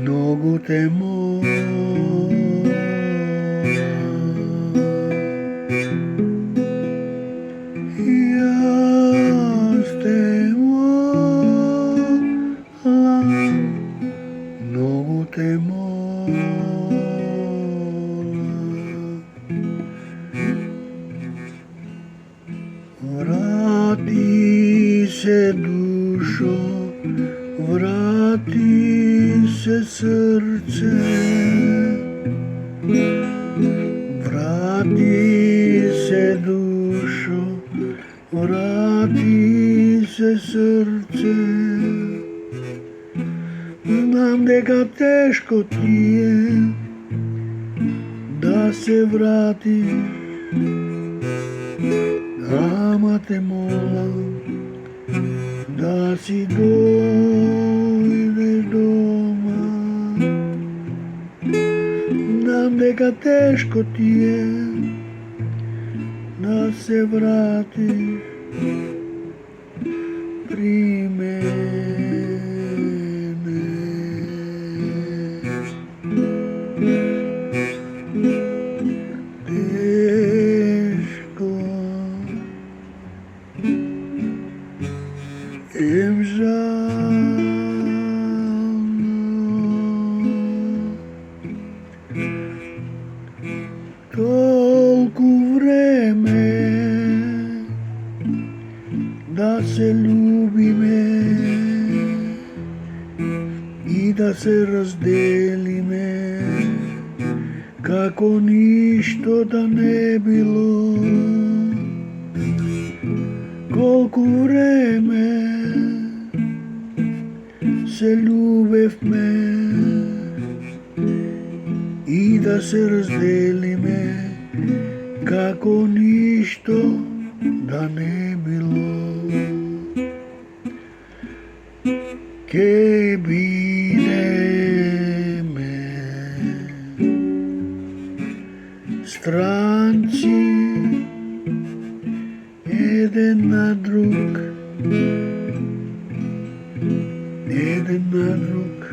Mnogo te molim, ja te molim, mnogo te molim. Vrati se dušo, vrati se srce, vrati se dušo, vrati se srce. Znam da teško ti je da se vratiš, ama te molim da si dojdeš doma. Znam da teško ti je da se vratiš pri mene. Im žalno, toliko vreme da se ljubime i da se razdelime kako ništo da ne bilo. Koliko vreme se ljubevme i da se razdelime kako ništo da ne bilo. Ke bideme stranci jeden na drug, jeden na drug.